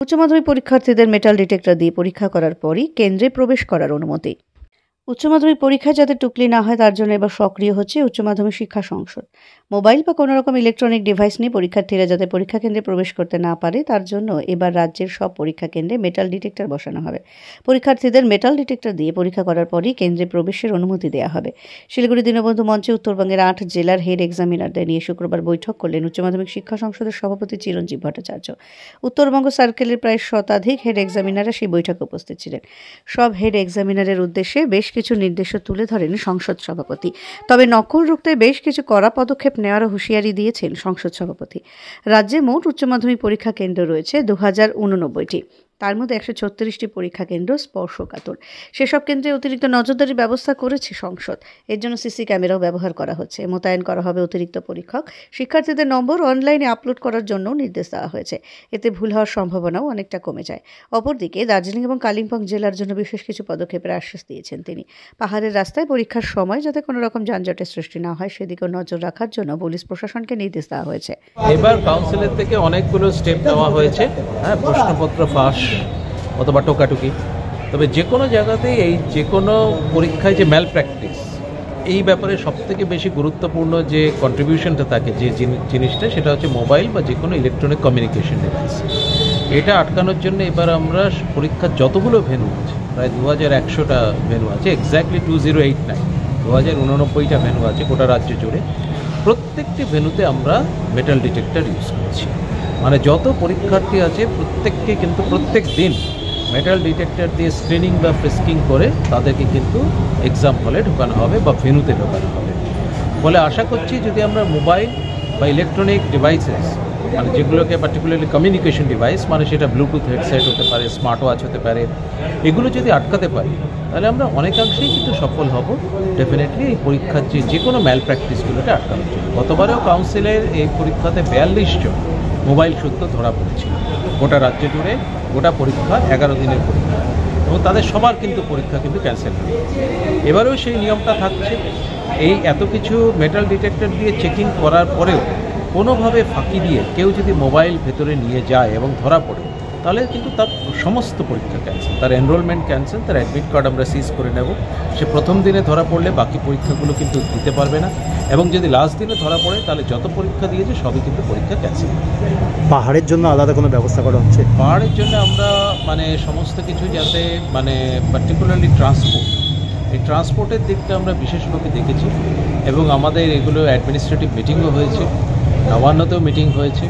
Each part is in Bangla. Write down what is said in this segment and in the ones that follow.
উচ্চ মাধ্যমিক পরীক্ষার্থীদের মেটাল ডিটেক্টর দিয়ে পরীক্ষা করার পরই কেন্দ্রে প্রবেশ করার অনুমতি। উচ্চ মাধ্যমিক পরীক্ষায় যাতে টুকলি না হয় তার জন্য এবার সক্রিয় হচ্ছে উচ্চ মাধ্যমিক শিক্ষা সংসদ। মোবাইল বা কোনো রকম ইলেকট্রনিক ডিভাইস নিয়ে পরীক্ষার্থীরা যাতে পরীক্ষা কেন্দ্রে প্রবেশ করতে না পারে তার জন্য এবার রাজ্যের সব পরীক্ষা কেন্দ্রে মেটাল ডিটেক্টর বসানো হবে। পরীক্ষার্থীদের মেটাল ডিটেক্টর দিয়ে পরীক্ষা করার পরই কেন্দ্রে প্রবেশের অনুমতি দেওয়া হবে। শিলিগুড়ি দীনবন্ধু মঞ্চে উত্তরবঙ্গের 8 জেলার হেড এক্সামিনারদের নিয়ে শুক্রবার বৈঠক করলেন উচ্চ মাধ্যমিক শিক্ষা সংসদের সভাপতি চিরঞ্জীব ভট্টাচার্য। উত্তরবঙ্গ সার্কেলের প্রায় শতাধিক হেড এক্সামিনাররা সেই বৈঠকে উপস্থিত ছিলেন। সব হেড এক্সামিনারের উদ্দেশ্যে বেশ কিছু নির্দেশও তুলে ধরেন সংসদ সভাপতি। তবে নকল রুখতে বেশ কিছু কড়া পদক্ষেপ নেওয়ারও হুঁশিয়ারি দিয়েছেন সংসদ সভাপতি। রাজ্যে মোট উচ্চ মাধ্যমিক পরীক্ষা কেন্দ্র রয়েছে 2089টি। তার মধ্যে 136টি পরীক্ষা কেন্দ্র স্পর্শকাতর। সেসব কেন্দ্রে অতিরিক্ত নজরদারি ব্যবস্থা করেছে সংসদ। এর জন্য সিসি ক্যামেরাও ব্যবহার করা হচ্ছে। মোতায়েন করা হবে অতিরিক্ত পরীক্ষক। শিক্ষার্থীদের নম্বর অনলাইনে আপলোড করার জন্য নির্দেশ দেওয়া হয়েছে। এতে ভুল হওয়ার সম্ভাবনাও অনেকটা কমে যায়। অপরদিকে দার্জিলিং এবং কালিম্পং জেলার জন্য বিশেষ কিছু পদক্ষেপের আশ্বাস দিয়েছেন তিনি। পাহাড়ের রাস্তায় পরীক্ষার সময় যাতে কোনো রকম যানজটের সৃষ্টি না হয় সেদিকেও নজর রাখার জন্য পুলিশ প্রশাসনকে নির্দেশ দেওয়া হয়েছে। এবার কাউন্সিলের থেকে অনেকগুলো স্টেপ নেওয়া হয়েছে, প্রশ্নপত্র ফাঁস অথবা টোকাটুকি। তবে যে কোনো জায়গাতেই এই যে কোনো পরীক্ষায় যে ম্যাল প্র্যাকটিস, এই ব্যাপারে সবথেকে বেশি গুরুত্বপূর্ণ যে কন্ট্রিবিউশনটা থাকে, যে জিনিসটা, সেটা হচ্ছে মোবাইল বা যে কোনো ইলেকট্রনিক কমিউনিকেশন ডিভাইস। এটা আটকানোর জন্য এবার আমরা পরীক্ষার যতগুলো ভেন্যু আছে, প্রায় 2100টা ভেন্যু আছে, এক্স্যাক্টলি 2089, 2089টা ভেন্যু আছে গোটা রাজ্য জুড়ে। প্রত্যেকটি ভেন্যুতে আমরা মেটাল ডিটেক্টর ইউজ করছি। মানে যত পরীক্ষার্থী আছে প্রত্যেককে কিন্তু প্রত্যেক দিন মেটাল ডিটেক্টর দিয়ে স্ক্রিনিং বা ফ্রিস্কিং করে তাদেরকে কিন্তু এক্সাম হলে ঢোকানো হবে বা ভেন্যুতে ঢোকানো হবে। ফলে আশা করছি যদি আমরা মোবাইল বা ইলেকট্রনিক ডিভাইসেস, মানে যেগুলোকে পার্টিকুলারলি কমিউনিকেশন ডিভাইস, মানে সেটা ব্লুটুথ হেডসেট হতে পারে, স্মার্ট ওয়াচ হতে পারে, এগুলো যদি আটকাতে পারি তাহলে আমরা অনেকাংশেই কিন্তু সফল হব ডেফিনেটলি এই পরীক্ষার যে কোনো ম্যাল প্র্যাকটিসগুলোকে আটকানোর জন্য। গতবারেও কাউন্সিলের এই পরীক্ষাতে 42 জন মোবাইল সূত্র ধরা পড়েছিল গোটা রাজ্য জুড়ে, গোটা পরীক্ষা 11 দিনের পরীক্ষা, এবং তাদের সবার কিন্তু পরীক্ষা কিন্তু ক্যান্সেল হবে। এবারেও সেই নিয়মটা থাকছে। এই এত কিছু মেটাল ডিটেক্টর দিয়ে চেকিং করার পরেও কোনোভাবে ফাঁকি দিয়ে কেউ যদি মোবাইল ভেতরে নিয়ে যায় এবং ধরা পড়ে তাহলে কিন্তু তার সমস্ত পরীক্ষা ক্যান্সেল, তার এনরোলমেন্ট ক্যান্সেল, তার অ্যাডমিট কার্ড আমরা সিজ করে নেব। সে প্রথম দিনে ধরা পড়লে বাকি পরীক্ষাগুলো কিন্তু দিতে পারবে না, এবং যদি লাস্ট দিনে ধরা পড়ে তাহলে যত পরীক্ষা দিয়েছে সবই কিন্তু পরীক্ষা ক্যান্সেল। পাহাড়ের জন্য আলাদা কোনো ব্যবস্থা করা হচ্ছে? পাহাড়ের জন্য আমরা সমস্ত কিছু যাতে পার্টিকুলারলি ট্রান্সপোর্ট, এই ট্রান্সপোর্টের দিকটা আমরা বিশেষভাবে দেখেছি, এবং আমাদের এগুলো অ্যাডমিনিস্ট্রেটিভ মিটিংও হয়েছে, নবান্নতেও মিটিং হয়েছে,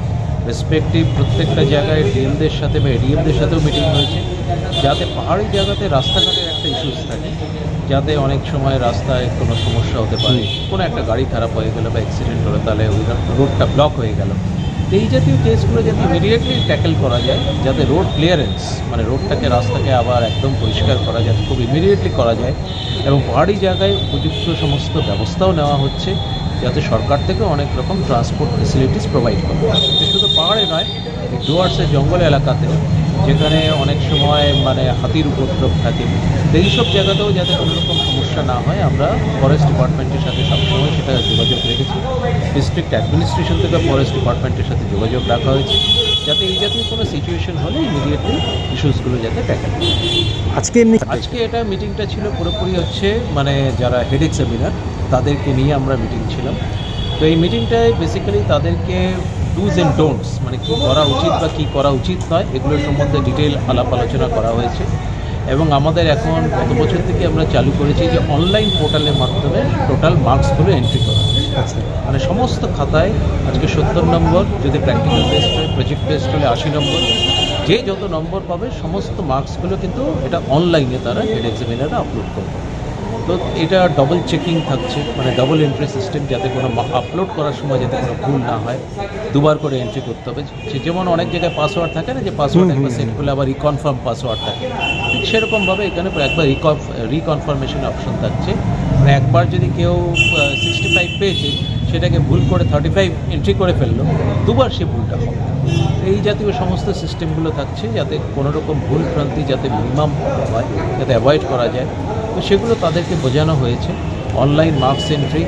রেসপেক্টিভ প্রত্যেকটা জায়গায় ডিএমদের সাথে বা এডিএমদের সাথেও মিটিং হয়েছে, যাতে পাহাড়ি জায়গাতে রাস্তাঘাটের একটা ইস্যুস থাকে, যাতে অনেক সময় রাস্তায় কোনো সমস্যা হতে পারে, কোনো একটা গাড়ি খারাপ হয়ে গেলো বা অ্যাক্সিডেন্ট হলো, তাহলে ওই রোডটা ব্লক হয়ে গেল। এই জাতীয় কেসগুলো যাতে ইমিডিয়েটলি ট্যাকেল করা যায়, যাতে রোড ক্লিয়ারেন্স, মানে রোডটাকে, রাস্তাকে আবার একদম পরিষ্কার করা যায়, খুব ইমিডিয়েটলি করা যায়। এবং পাহাড়ি জায়গায় উপযুক্ত সমস্ত ব্যবস্থাও নেওয়া হচ্ছে, যাতে সরকার থেকে অনেক রকম ট্রান্সপোর্ট ফেসিলিটিস প্রোভাইড করা হয়। শুধু পাহাড়ে নয়, ডুয়ার্সের জঙ্গল এলাকাতেও, যেখানে অনেক সময় হাতির উপদ্রব থাকে, এইসব জায়গাতেও যাতে কোনো রকম সমস্যা না হয় আমরা ফরেস্ট ডিপার্টমেন্টের সাথে সবসময় সেটা যোগাযোগ রেখেছি। ডিস্ট্রিক্ট অ্যাডমিনিস্ট্রেশন থেকে ফরেস্ট ডিপার্টমেন্টের সাথে যোগাযোগ রাখা হয়েছে, যাতে এই জাতীয় কোনো সিচুয়েশন হলে ইমিডিয়েটলি ইস্যুসগুলো যাতে ট্যাকেল করে। আজকে এটা মিটিংটা ছিল পুরোপুরি যারা হেড এক্সামিনার তাদেরকে নিয়ে আমরা মিটিং ছিলাম। তো এই মিটিংটায় বেসিক্যালি তাদেরকে ডুজ অ্যান্ড ডোন্টস, কী করা উচিত বা কী করা উচিত নয়, এগুলোর সম্বন্ধে ডিটেল আলাপ আলোচনা করা হয়েছে। এবং আমাদের এখন গত বছর থেকে আমরা চালু করেছি যে অনলাইন পোর্টালের মাধ্যমে টোটাল মার্কসগুলো এন্ট্রি করা হচ্ছে। সমস্ত খাতায় আজকে 70 নম্বর, যদি প্র্যাকটিক্যাল টেস্ট হয়, প্রজেক্ট টেস্ট হলে 80 নম্বর, যে যত নম্বর পাবে সমস্ত মার্কসগুলো কিন্তু এটা অনলাইনে তারা হেড এক্সামিনাররা আপলোড করবে। তো এটা ডবল চেকিং থাকছে, ডবল এন্ট্রি সিস্টেম, যাতে কোনো আপলোড করার সময় যাতে কোনো ভুল না হয়, দুবার করে এন্ট্রি করতে হবে। যেমন অনেক জায়গায় পাসওয়ার্ড থাকে না, যে পাসওয়ার্ড একবার সেট করলে আবার রিকনফার্ম পাসওয়ার্ড থাকে, ঠিক সেরকমভাবে এখানে একবার রিকনফার্মেশন অপশন থাকছে। একবার যদি কেউ 65 পেয়েছে, সেটাকে ভুল করে 35 এন্ট্রি করে ফেললো, দুবার সে ভুলটা হবে। এই জাতীয় সমস্ত সিস্টেমগুলো থাকছে, যাতে কোনো রকম ভুল ভ্রান্তি যাতে মিনিমাম হয়, যাতে অ্যাভয়েড করা যায়। তো সেগুলো তাদেরকে বোঝানো হয়েছে, অনলাইন মার্কস এন্ট্রি,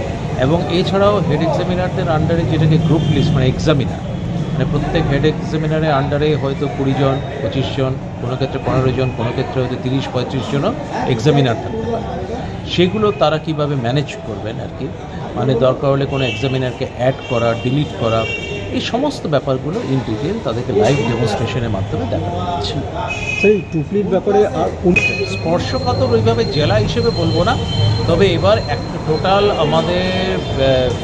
এবং এছাড়াও হেড এক্সামিনারদের আন্ডারে যেটাকে গ্রুপ লিস্ট, এক্সামিনার, মানে প্রত্যেক হেড এক্সামিনারের আন্ডারে হয়তো 20 জন 25 জন, কোনো ক্ষেত্রে 15 জন, কোনো ক্ষেত্রে হয়তো 30-35 জনও এক্সামিনার থাকতে পারে। সেগুলো তারা কিভাবে ম্যানেজ করবেন আর কি, মানে দরকার হলে কোনো এক্সামিনারকে অ্যাড করা, ডিলিট করা, এই সমস্ত ব্যাপারগুলো ইন ডিটেল তাদেরকে লাইভ ডেমনস্ট্রেশনের মাধ্যমে দেখানো হচ্ছে। সেই টুকলির ব্যাপারে আর স্পর্শকাতর ওইভাবে জেলা হিসেবে বলবো না, তবে এবার একটা টোটাল আমাদের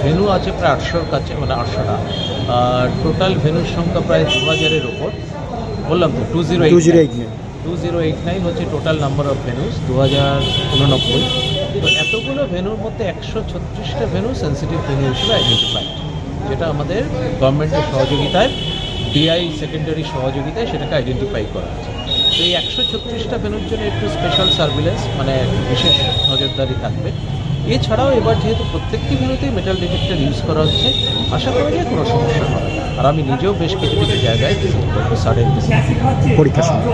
ভেন্যু আছে প্রায় 800-র কাছে, মানে 800 না, টোটাল ভেন্যুর সংখ্যা প্রায় 2000-এর ওপর। বললাম তো 2089 হচ্ছে টোটাল নাম্বার অফ ভেন্যুস, 2089। তো এতগুলো ভেন্যুর মধ্যে 136টা ভেন্যু সেন্সিটিভ ভেন্যু হিসেবে আইডেন্টিফাইড, যেটা আমাদের গভর্নমেন্টের সহযোগিতায়, ডিআই সেকেন্ডারি সহযোগিতায় সেটাকে আইডেন্টিফাই করা আছে। তো এই 136টা ভেন্যুর জন্য একটু স্পেশাল সার্ভিলেন্স, মানে বিশেষ নজরদারি থাকবে। এছাড়াও এবার যেহেতু প্রত্যেকটি ভেন্যুতেই মেটাল ডিটেক্টর ইউজ করা হচ্ছে, আশা করা যায় কোনো সমস্যা হবে না। আর আমি নিজেও বেশ কিছু কিছু জায়গায় সাডেন পরীক্ষার সময়